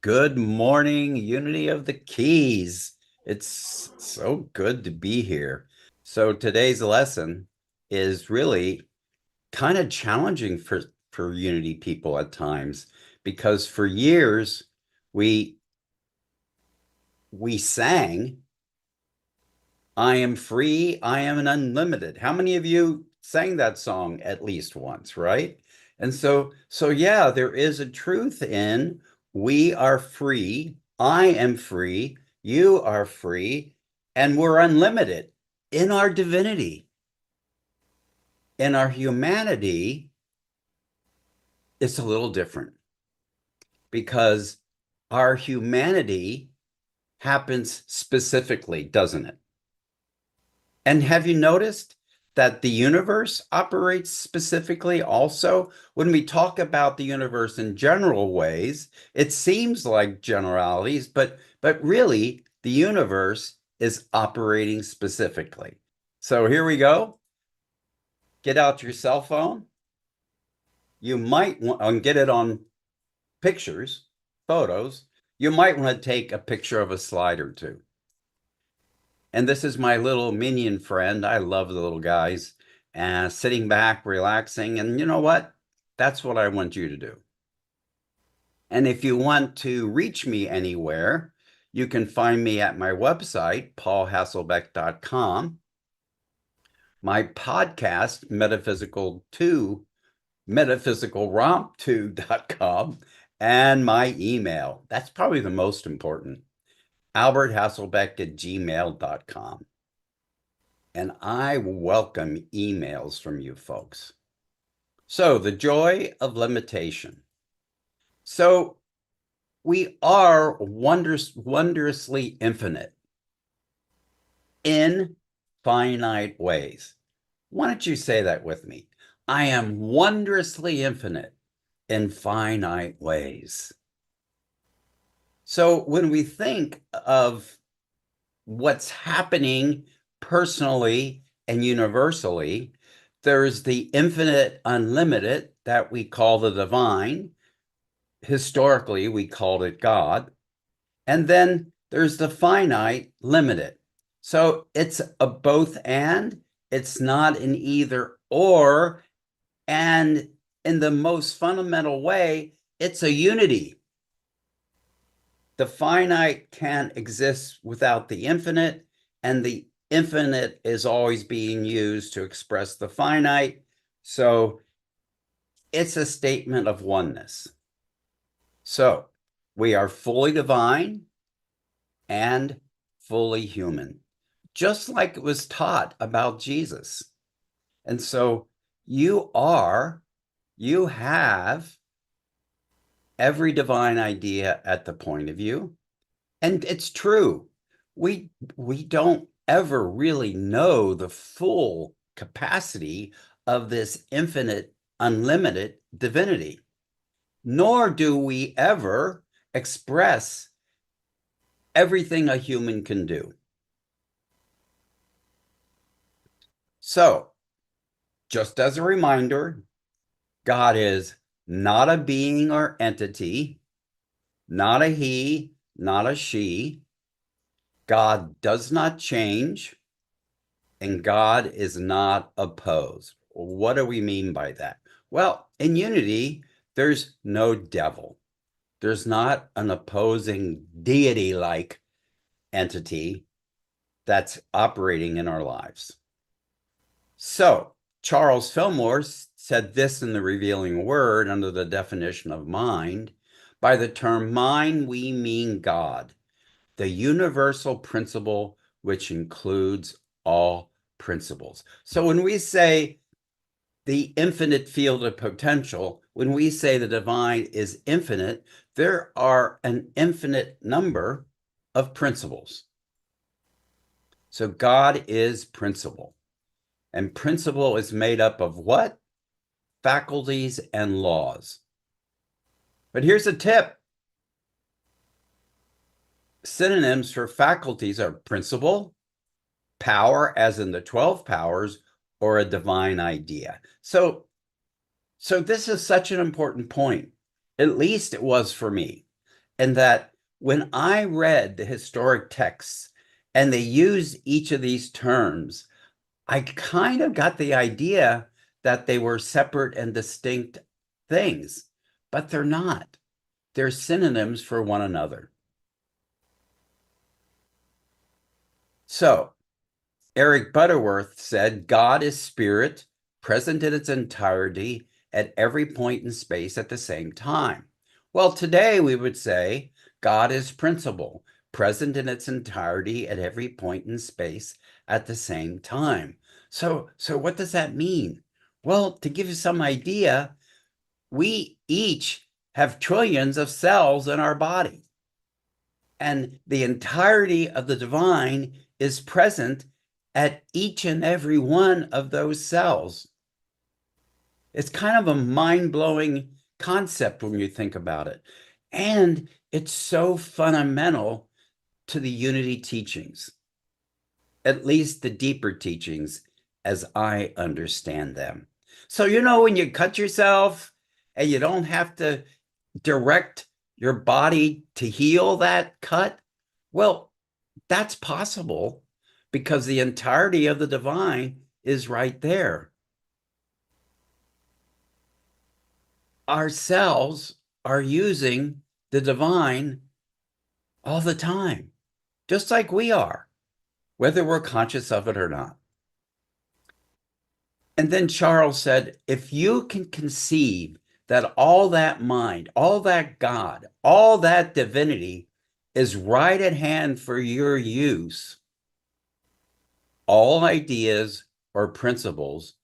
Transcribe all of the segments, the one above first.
Good morning, Unity of the Keys. It's so good to be here. So today's lesson is really kind of challenging for Unity people at times because for years we we sang, I am free, I am an unlimited. How many of you sang that song at least once, right? And so yeah, there is a truth in we are free, I am free, you are free, and we're unlimited in our divinity. In our humanity, it's a little different because our humanity happens specifically, doesn't it? And have you noticed that the universe operates specifically also? When we talk about the universe in general ways, it seems like generalities, but really the universe is operating specifically. So here we go. Get out your cell phone. You might want to get it on pictures, photos. You might want to take a picture of a slide or two. And this is my little minion friend. I love the little guys. Sitting back, relaxing. And you know what? That's what I want you to do. And if you want to reach me anywhere, you can find me at my website, paulhasselbeck.com, my podcast, metaphysicalromp2.com, and my email. That's probably the most important, alberthasselbeck@gmail.com. And I welcome emails from you folks. So, the joy of limitation. So, we are wondrously infinite in finite ways. Why don't you say that with me? I am wondrously infinite in finite ways. So, when we think of what's happening personally and universally, there's the infinite unlimited that we call the divine. Historically, we called it God. And then there's the finite limited. So it's a both and, it's not an either or. And in the most fundamental way, it's a unity. The finite can't exist without the infinite, and the infinite is always being used to express the finite. So it's a statement of oneness. So we are fully divine and fully human, just like it was taught about Jesus. And so you have every divine idea at the point of view. And it's true. We don't ever really know the full capacity of this infinite, unlimited divinity, nor do we ever express everything a human can do. So, just as a reminder, God is not a being or entity, not a he, not a she. God does not change, and God is not opposed. What do we mean by that? Well, in unity, there's no devil. There's not an opposing deity like entity that's operating in our lives. So, Charles Fillmore said this in The Revealing Word under the definition of mind. By the term mind, we mean God, the universal principle which includes all principles. So when we say the infinite field of potential, when we say the divine is infinite, there are an infinite number of principles. So God is principle. And principle is made up of what? Faculties and laws. But here's a tip. Synonyms for faculties are principle, power, as in the 12 powers, or a divine idea. So this is such an important point. At least it was for me. And that when I read the historic texts and they use each of these terms, I kind of got the idea that they were separate and distinct things, but they're not. They're synonyms for one another. So, Eric Butterworth said, God is spirit, present in its entirety at every point in space at the same time. Well, today we would say God is principle, present in its entirety at every point in space at the same time. So what does that mean? Well, to give you some idea, we each have trillions of cells in our body, and the entirety of the divine is present at each and every one of those cells. It's kind of a mind-blowing concept when you think about it. And it's so fundamental to the unity teachings, at least the deeper teachings as I understand them. So, when you cut yourself and you don't have to direct your body to heal that cut, well, that's possible because the entirety of the divine is right there. Our cells are using the divine all the time, just like we are, whether we're conscious of it or not. And then Charles said, if you can conceive that all that mind, all that God, all that divinity is right at hand for your use, all ideas or principles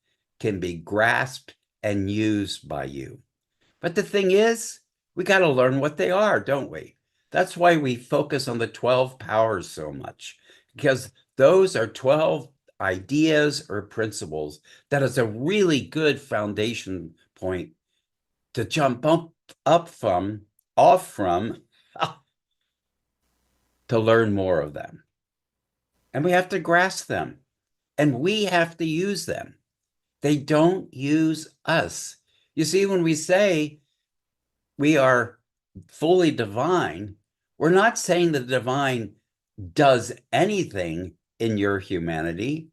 can be grasped and used by you. But the thing is, we got to learn what they are, don't we? That's why we focus on the 12 powers so much, because those are 12 ideas or principles that is a really good foundation point to jump off from to learn more of them. And we have to grasp them, and we have to use them. They don't use us. You see, when we say we are fully divine, we're not saying the divine does anything in your humanity.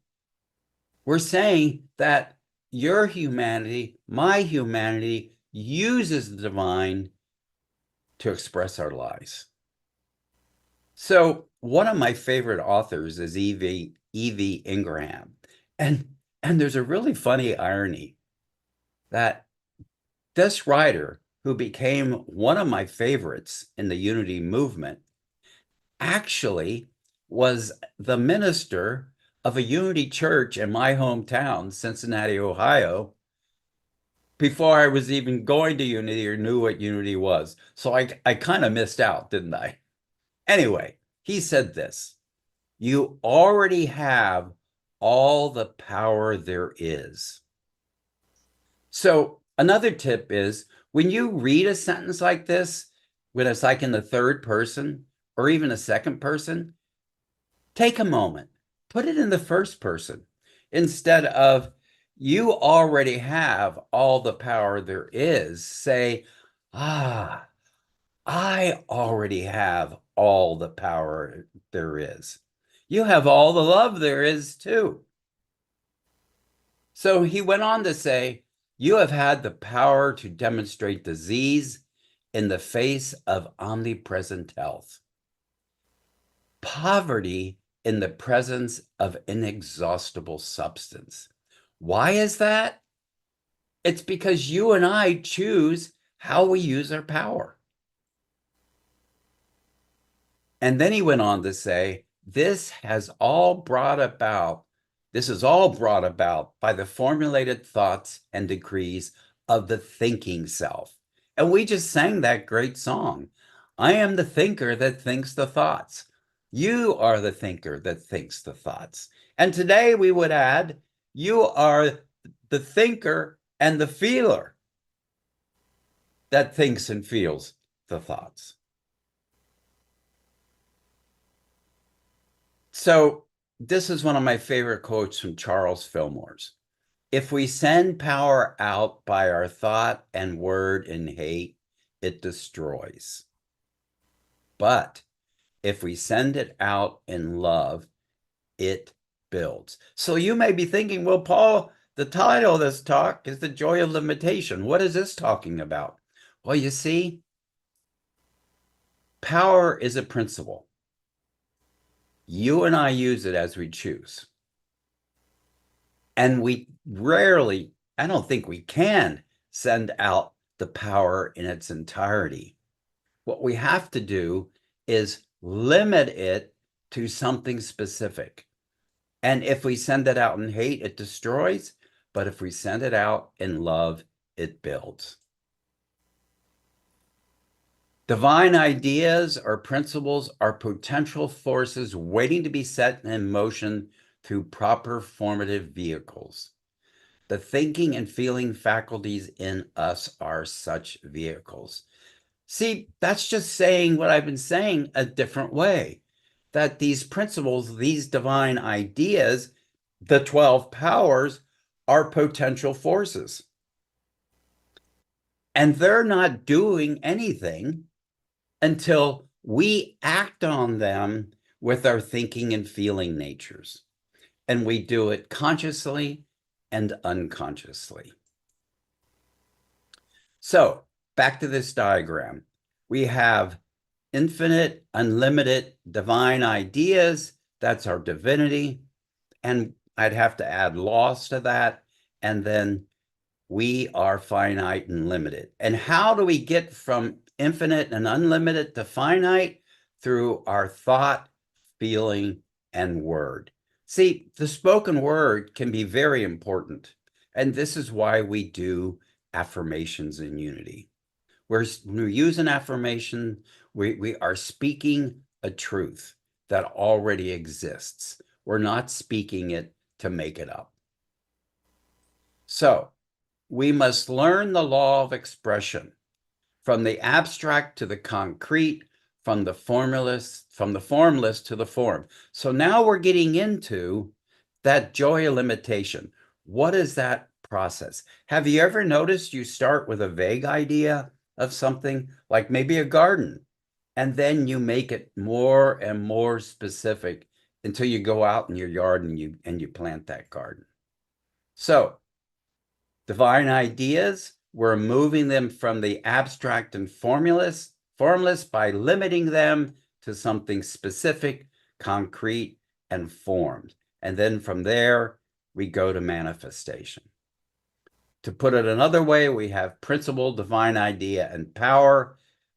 We're saying that your humanity, my humanity, uses the divine to express our lives. So one of my favorite authors is E.V. Ingraham. And there's a really funny irony that this writer, who became one of my favorites in the Unity movement, actually was the minister of a Unity church in my hometown, Cincinnati, Ohio, before I was even going to Unity or knew what Unity was. So I kind of missed out, didn't I? Anyway, he said this: you already have all the power there is. So another tip is when you read a sentence like this, when it's like in the third person or even a second person, take a moment, put it in the first person instead of you already have all the power there is. Say, I already have all the power there is. You have all the love there is too. So he went on to say, you have had the power to demonstrate disease in the face of omnipresent health, poverty in the presence of inexhaustible substance. Why is that? It's because you and I choose how we use our power. And then he went on to say, this is all brought about by the formulated thoughts and decrees of the thinking self. And we just sang that great song. I am the thinker that thinks the thoughts. You are the thinker that thinks the thoughts. And today we would add, you are the thinker and the feeler that thinks and feels the thoughts. So this is one of my favorite quotes from Charles Fillmore's. If we send power out by our thought and word in hate, it destroys. But if we send it out in love, it builds. So you may be thinking, well, Paul, the title of this talk is The Joy of Limitation. What is this talking about? Well, you see, power is a principle. You and I use it as we choose. And we rarely, I don't think we can send out the power in its entirety. What we have to do is limit it to something specific. And if we send it out in hate, it destroys. But if we send it out in love, it builds. Divine ideas or principles are potential forces waiting to be set in motion through proper formative vehicles. The thinking and feeling faculties in us are such vehicles. See, that's just saying what I've been saying a different way. That these principles, these divine ideas, the 12 powers, are potential forces. And they're not doing anything until we act on them with our thinking and feeling natures. And we do it consciously and unconsciously. So back to this diagram. We have infinite, unlimited divine ideas. That's our divinity. And I'd have to add loss to that. And then we are finite and limited. And how do we get from infinite and unlimited to finite? Through our thought, feeling, and word. See, the spoken word can be very important. And this is why we do affirmations in unity. When we use an affirmation, we are speaking a truth that already exists. We're not speaking it to make it up. So we must learn the law of expression, from the abstract to the concrete, from the formless to the form. So now we're getting into that joy of limitation. What is that process? Have you ever noticed you start with a vague idea of something, like maybe a garden, and then you make it more and more specific until you go out in your yard and you plant that garden? So divine ideas, we're moving them from the abstract and formless by limiting them to something specific, concrete, and formed. And then from there, we go to manifestation. To put it another way, we have principle, divine idea, and power.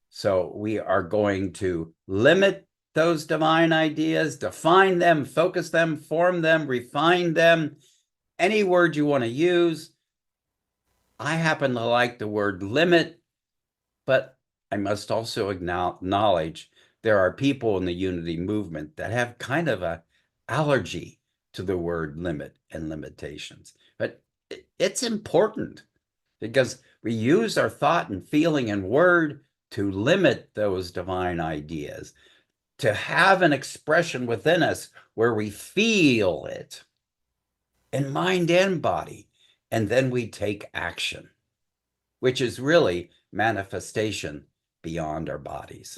So we are going to limit those divine ideas, define them, focus them, form them, refine them, any word you want to use. I happen to like the word limit, but I must also acknowledge there are people in the unity movement that have kind of an allergy to the word limit and limitations. But it's important because we use our thought and feeling and word to limit those divine ideas, to have an expression within us where we feel it in mind and body, and then we take action, which is really manifestation beyond our bodies.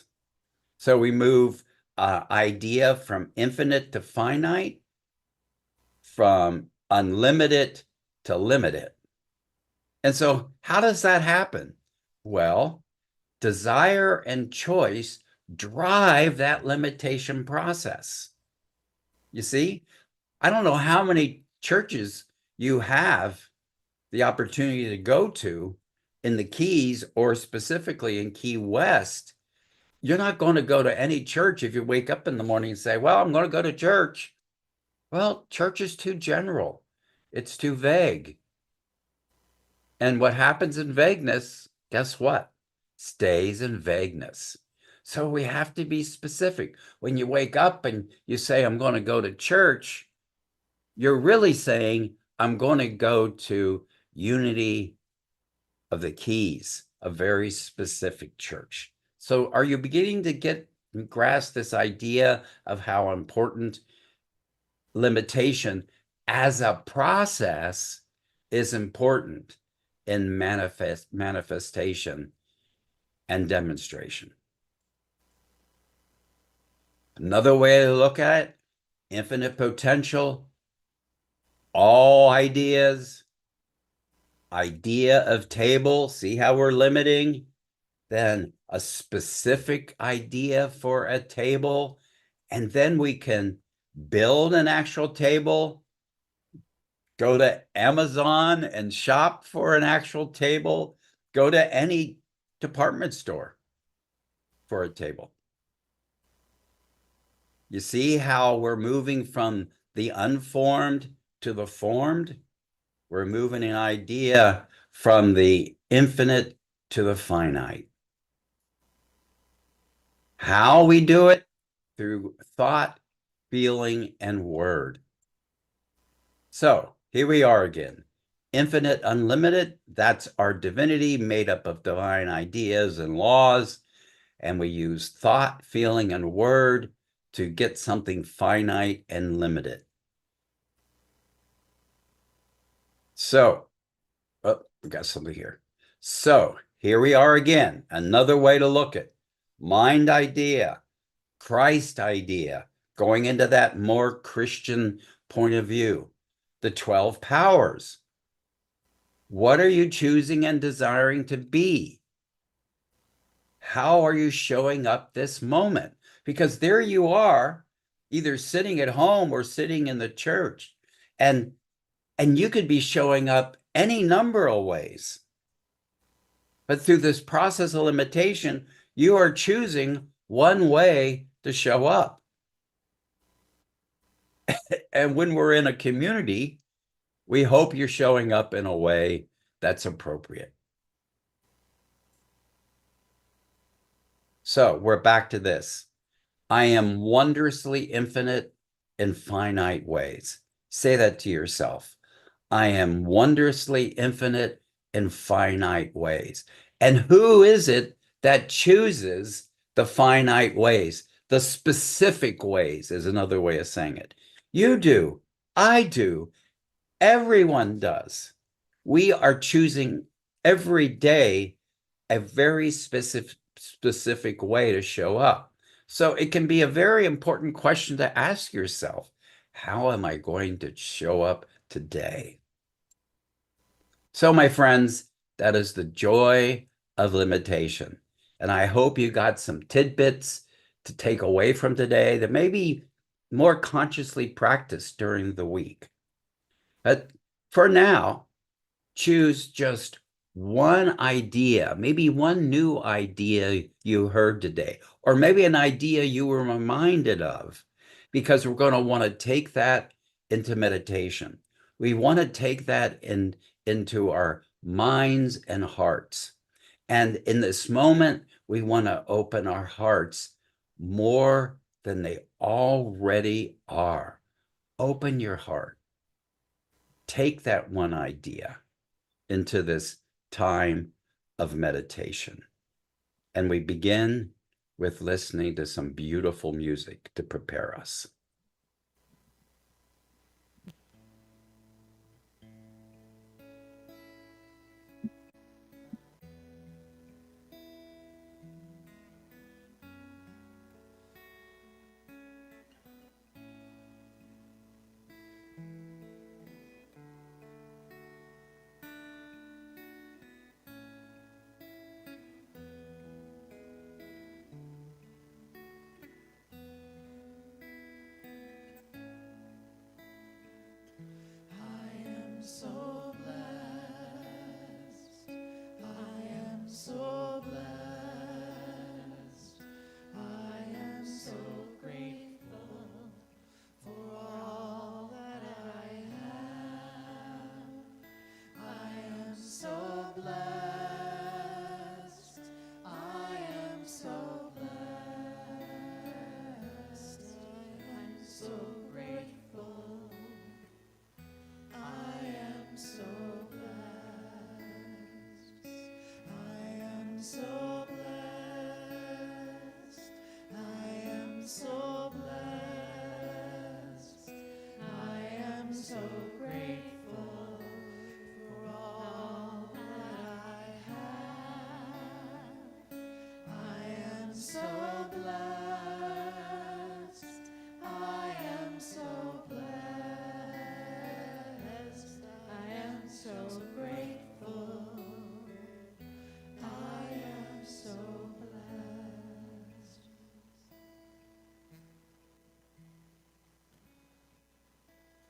So we move idea from infinite to finite, from unlimited to limited. And so how does that happen? Well, desire and choice drive that limitation process. You see, I don't know how many churches you have the opportunity to go to in the Keys, or specifically in Key West. You're not going to go to any church if you wake up in the morning and say, well, I'm going to go to church. Well, church is too general. It's too vague. And what happens in vagueness, guess what? Stays in vagueness. So we have to be specific. When you wake up and you say, I'm going to go to church, you're really saying, I'm going to go to Unity of the Keys, a very specific church. So are you beginning to grasp this idea of how important limitation as a process is important in manifestation and demonstration? Another way to look at it, infinite potential, all ideas, idea of table. See how we're limiting? Then a specific idea for a table. And then we can build an actual table, go to Amazon and shop for an actual table, go to any department store for a table. You see how we're moving from the unformed to the formed? We're moving an idea from the infinite to the finite. How we do it? Through thought, feeling, and word. So here we are again. Infinite, unlimited, that's our divinity made up of divine ideas and laws. And we use thought, feeling, and word to get something finite and limited. So, oh, we got something here. So here we are again. Another way to look at mind idea, Christ idea, going into that more Christian point of view. The 12 powers. What are you choosing and desiring to be? How are you showing up this moment? Because there you are, either sitting at home or sitting in the church, and you could be showing up any number of ways. But through this process of limitation, you are choosing one way to show up. And when we're in a community, we hope you're showing up in a way that's appropriate. So we're back to this. I am wondrously infinite in finite ways. Say that to yourself. I am wondrously infinite in finite ways. And who is it that chooses the finite ways? The specific ways is another way of saying it. You do. I do. Everyone does. We are choosing every day a very specific way to show up. So it can be a very important question to ask yourself. How am I going to show up today? So, my friends, that is the joy of limitation. And I hope you got some tidbits to take away from today that maybe more consciously practice during the week. But for now, choose just one idea, maybe one new idea you heard today, or maybe an idea you were reminded of, because we're going to want to take that into meditation. We want to take that into our minds and hearts. And in this moment, we want to open our hearts more than they already are. Open your heart. Take that one idea into this time of meditation. And we begin with listening to some beautiful music to prepare us.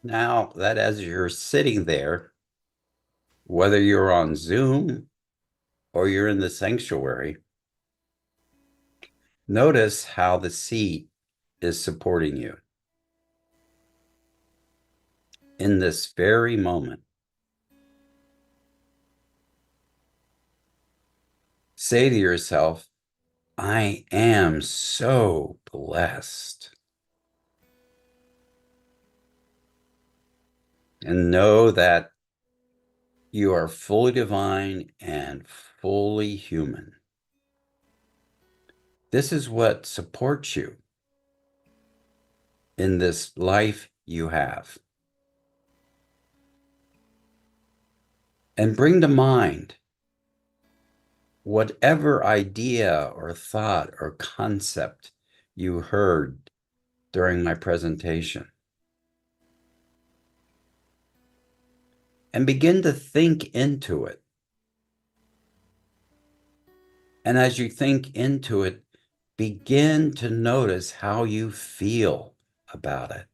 Now that as you're sitting there, whether you're on Zoom or you're in the sanctuary, notice how the seat is supporting you in this very moment. Say to yourself, I am so blessed. And know that you are fully divine and fully human. This is what supports you in this life you have. And bring to mind whatever idea or thought or concept you heard during my presentation. And begin to think into it. And as you think into it, begin to notice how you feel about it.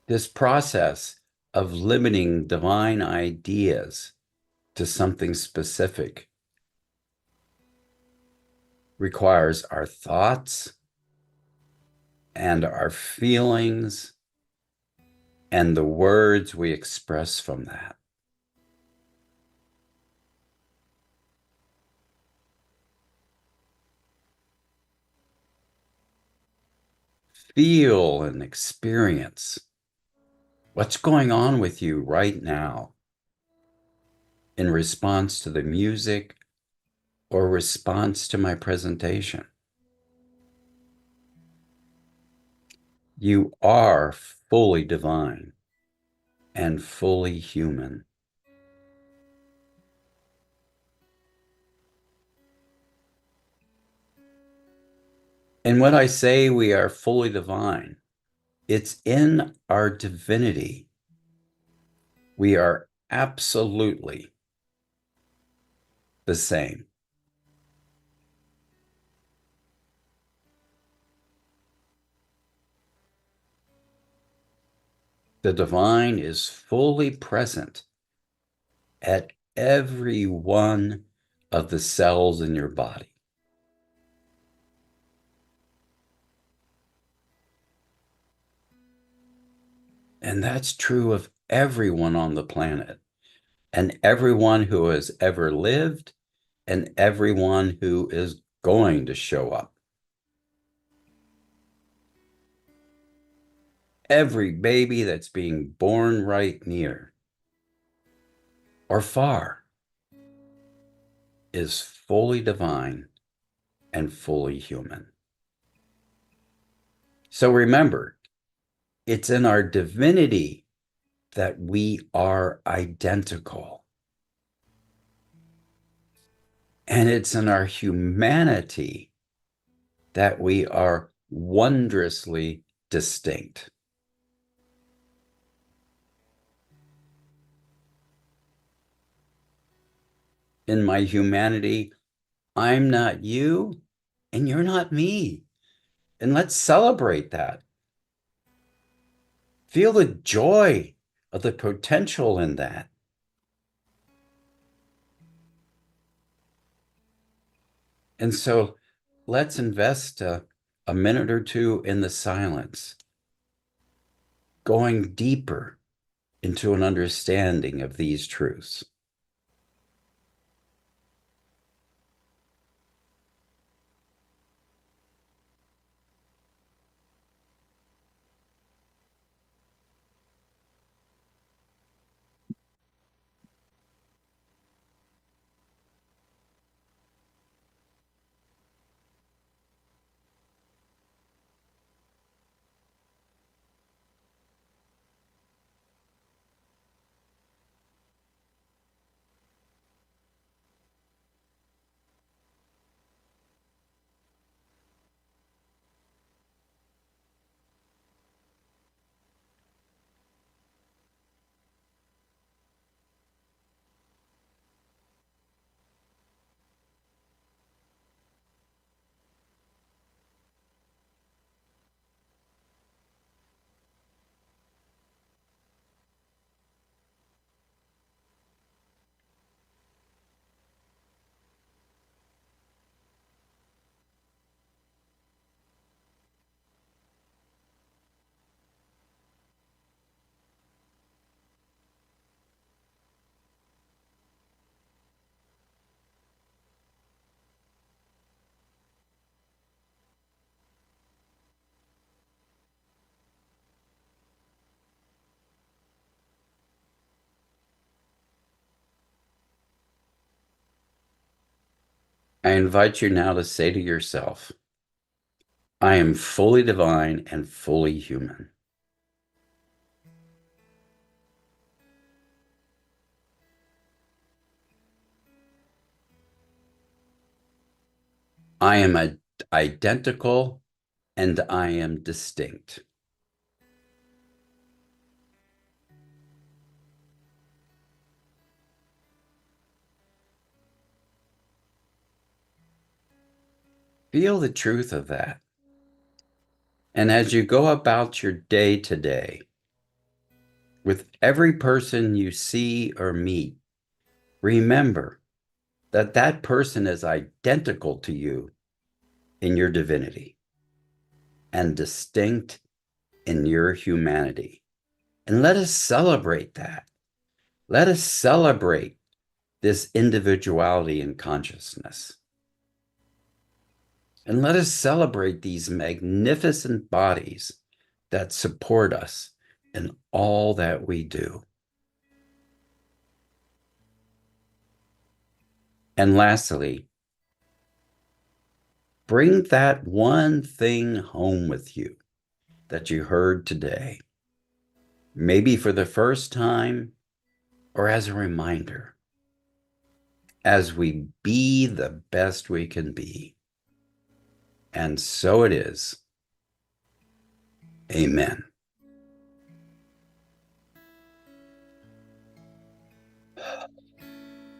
This process of limiting divine ideas to something specific requires our thoughts and our feelings and the words we express from that. Feel and experience what's going on with you right now in response to the music or response to my presentation. You are fully divine and fully human. And when I say we are fully divine, it's in our divinity. We are absolutely the same. The divine is fully present at every one of the cells in your body. And that's true of everyone on the planet and everyone who has ever lived and everyone who is going to show up. Every baby that's being born right near or far is fully divine and fully human. So remember, it's in our divinity that we are identical. And it's in our humanity that we are wondrously distinct. In my humanity, I'm not you and you're not me. And let's celebrate that. Feel the joy of the potential in that. And so let's invest a minute or two in the silence, going deeper into an understanding of these truths. I invite you now to say to yourself, I am fully divine and fully human. I am identical and I am distinct. Feel the truth of that. And as you go about your day to day, with every person you see or meet, remember that that person is identical to you in your divinity and distinct in your humanity. And let us celebrate that. Let us celebrate this individuality in consciousness. And let us celebrate these magnificent bodies that support us in all that we do. And lastly, bring that one thing home with you that you heard today, maybe for the first time or as a reminder, as we be the best we can be. And so it is. Amen.